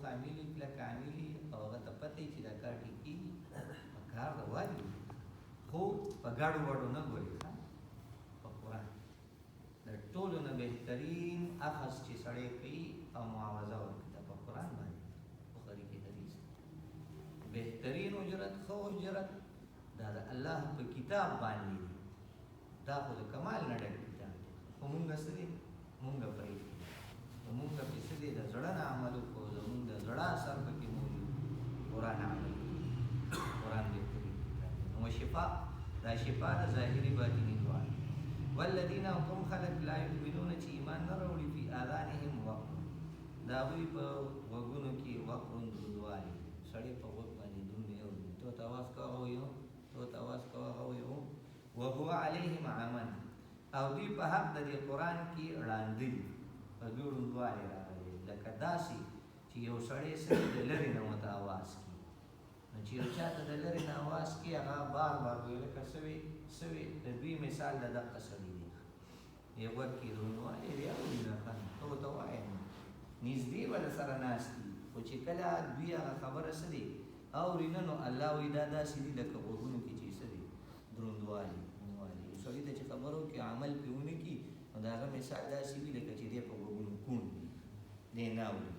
عاملي کلک عاملي او هغه ته پته چې دا کار ټیک کېږي کار روان وي خو په ګاډو واډو نه ګوري په قرآن د ټولو نه بهترین اخذ چې سړی کوي او معاوضه ورکړي دا په قرآن باندې بخاري کې حدیث بهترین اجرت خو اجرت دا د الله په کتاب باندې دا خو د کمال نه ډک کتاب دی خو مونږ څه دي مونږ پرېږدي مونږ پې څه دي د زړه نه عمل وکړو زمونږ د زړه اثر پکې موجود قرآن عمل قرآن بهترین کتاب دی نو شفا دا شفا د ظاهري باطني دواړه والذین هم خلق لا یؤمنون چې ایمان نه راوړي فی آذانهم وقر د هغوی په غوږونو کې وقر دروندوالی سړی په غوږ باندې دروند یې اوري تو ته اواز کوه هغه وایي تو ته اواز کوه هغه وایي وهو علیهم عمن او دوی په حق د دې قرآن کې ړانده دي په دوی ړوندوالی راغلی لکه داسې چې یو سړی سړي د لرې نه ورته اواز کړي نو چې یو چا ته د لرې نه اواز کړي هغه بار بار وایي لکه سوي د دوی مثال د دقه سړي دی یو غوږ کې دروندوالی دی اوري نه ښه ته ورته وایې نږدې به د سره ناست دي خو چې کله دوی هغه خبره څه دی اوري نه نو الله وایي دا داسې دي لکه غوږونو کې چې څه دی دروندوالی سړي ته چې خبرو کې عمل پې ونه کړي نو د هغه مثال داسې وي لکه چې دی په غوږونو کوڼ وي دی نه اوري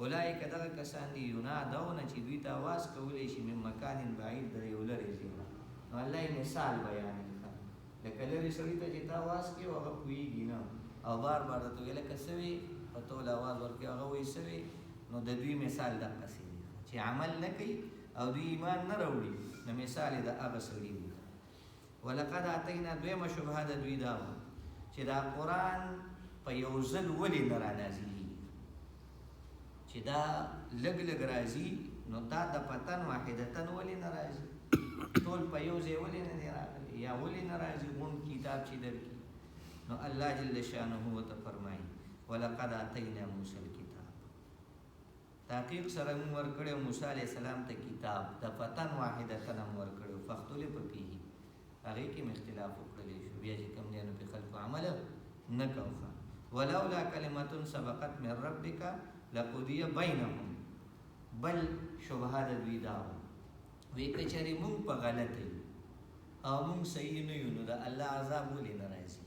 اولئک دغه کسان دي ینادون چې دوی ته اواز کولی شي من مکان بعید د یو لرې ځای نه نو الله یې مثال بیانوي لکه لرې سړي ته چې ته اواز کړې او هغه پوهېږي نه او بار بار درته وایي لکه څه وې او ته ول اواز ورکړې هغه وایي څه وې نو د دوی مثال دقسې دی چې عمل نه کوي او دوی ایمان نه راوړي نو مثال یې د هغه سړي دی ولقد اتینا دویمه شبهه د دوی دا وه چې دا قرآن په یو ځل ولې نه رانازلېږي چې دا لږ لږ راځي نو دا د پتن واحدتن ولې نه راځي ټول په یو ځای ولې نه دی راغلی یا ولې نه راځي غونډ کتاب چې درکړي نو الله جل شانه ورته فرمایي ولقد اتینا موسی الکتاب تحقیق سره موږ ورکړی موسی علیه السلام ته کتاب د پتن واحدتن هم ورکړی فاختلف فیه هغې کې م اختلاف وکړلی شو بیا چې کوم دی نو پې خلکو عمل نه کوه ولولا کلمة سبقت من ربک لقضی بینهم بل شبهه د دوی دا وه وی که چېرې مونږ په غلطه یو او مونږ صحیح نه یو نو د الله عذاب ولې نه راځي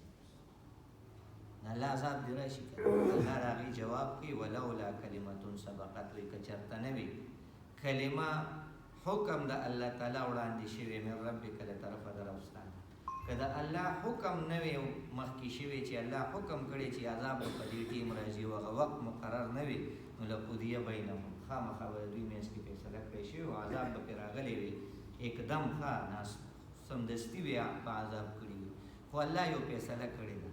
الله عذاب دې راشي که الله د هغې جواب کوي ولولا کلمة سبقت وی که چېرته نه وي کلمه حکم د الله تعالی وړاندې شوی من ربک له طرفه د رب ستا که د الله حکم نه وي مخکې شوی چې الله حکم کړی چې عذاب به په دې ټیم راځي او هغه وخت مقرر نه وي نو لقضیه بینهم خامخا به د دوی منځ کې فیصله کړی شوی او عذاب به پرې راغلی وي اقدم ښه سمدستي به په عذاب کړي وي خو الله یو فیصله کړې ده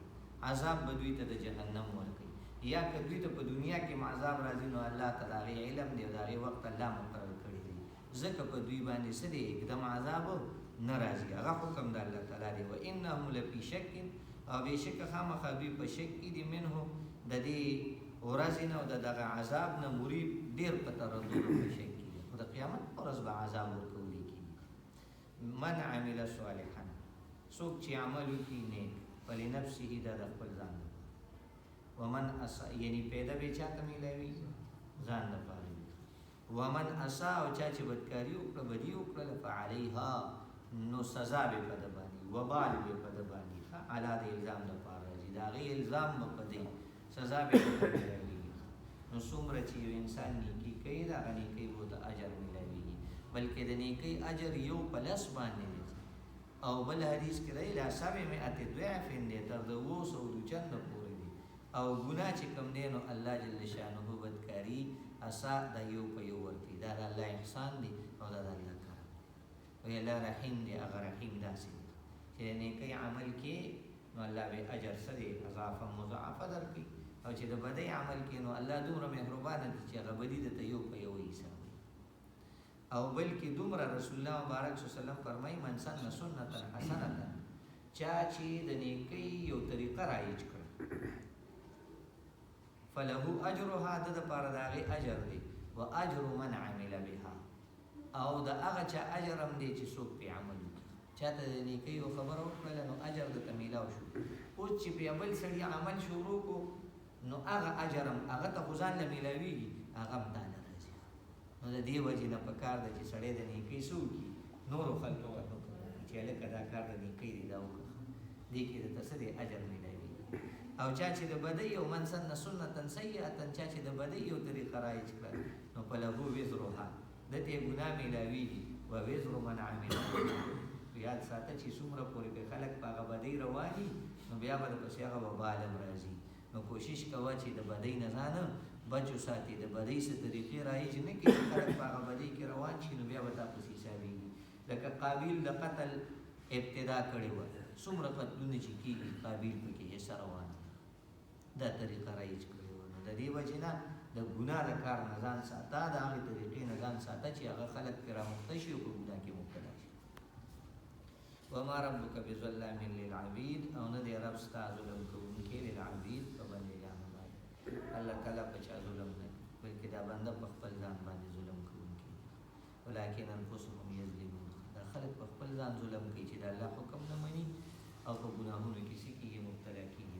عذاب به دوی ته د جهنم ورکوي یا که دوی ته په دنیا کې عذاب راځي نو الله ته د هغې علم دی او د هغې وخت الله مقرر کړی دی ځکه په دوی باندې څه دی اقدم عذاب نه راځي هغه حکم د الله تعالی دی و انهم لفی شک او بېشکه خامخا دوی په شک کې دي منه د دې ورځې نه او د دغه عذاب نه مرید ډېر په تردد او په شک کې دي خو د قیامت په ورځ به عذاب ورکولی کېږي من عمل صالحا څوک چې عمل وکړي نیک فلنفسه دا د خپل ځان ومن یعنی پیدا به چاته میلاوي ځان لپاره ومن اساء او چا چې بدکاري وکړه بدي وکړله فعلیها نو سزا به په ده باندې وبال به په ده باندې علا د الزام دپاره راځي د هغې الزام به په دی سزا به په ده میلاویږي نو څومره چې یو انسان نیکي کوي د هغه نیکۍ به ته اجر میلاویږي بلکې د نیکۍ اجر یو په لس باندې دی او بل حدیث کې دی الی 700 ضعف دی تر د 200 چنده پورې دی او ګناه چې کوم دی نو الله جل شانه بدکاري اسا د یو په یو ورکړي دا د الله احسان دی او دا د الله کرم وی الله رحیم دی هغه رحیم داسې دی چې د نیکۍ عمل کې نو الله به اجر څه دی اضافه مضاعفه درکړي او چې د بدۍ عمل کې نو الله دومره مهربانه دی چې هغه بدي درته یو په یو حسابوي او بلکې دومره رسول الله مبارک صلی الله علیه وسلم فرمایي من سن سنتا حسنتا چا چې د نیکۍ یو طریقه رایج کړه فله اجرها د دپاره د هغې اجر دی و اجر من عمل بها او د هغه چا اجر هم دی چې څوک پرې عمل وکړي چاته د نیکۍ یو خبره وکړله نو اجر درته میلاو شو اوس چې بیا بل سړي عمل شروع کړو نو هغه اجر هم هغه ته خو ځان له میلاویږي هغه هم تاله راځي. نو د دې وجې نه پکار ده چې سړی د نیکۍ څه وکړي، نورو خلکو ته وکړي چې هلکه دا کار د نیکۍ دی دا وکړه، دې کې درته څه دی اجر میلاوي. او چا چې د بدۍ او من سن سنتا سیئتا، چا چې د بدۍ یو طریقه رایج کړه نو فله وزرها، دته ګناه میلاویږي، و وزر من عمل. یاد ساته چې څومره پورې په خلک په هغه بدۍ رواني نو بیا به پسې هغه وبال هم راځي. نو کوشش کوه چې د بدۍ نه ځان بچو ساتي، د بدۍ څه طریقې رایج نه کړي چې خلک په هغه بدۍ کې روان شي نو بیا به تا پسې حسابېږي. لکه قابیل د قتل ابتدا کړې وه، څومره قتلونه چې کېږي قابیل پکې حصه روان دا طریقه رایج کړې وه. نو د دې وجې نه د ګناه د کار نه ځان ساته، د هغې طریقې نه ځان ساته چې هغه خلک پرې رامخته شي او په ګناه کې مبتلا شي. وما ربک بظلام للعبید، او نه دی رب ستا ظلم کوونکی للعبید په بندګانو باندې. الله تعالی په چا ظلم نه کوي، بلکې دا بنده په خپل ځان باندې ظلم کوونکی دی. ولکن انفسهم یظلمون، دا خلک په خپل ځان ظلم کوي چې د الله حکم نه مني او په ګناهونو کې څه کېږي مبتلا کېږي.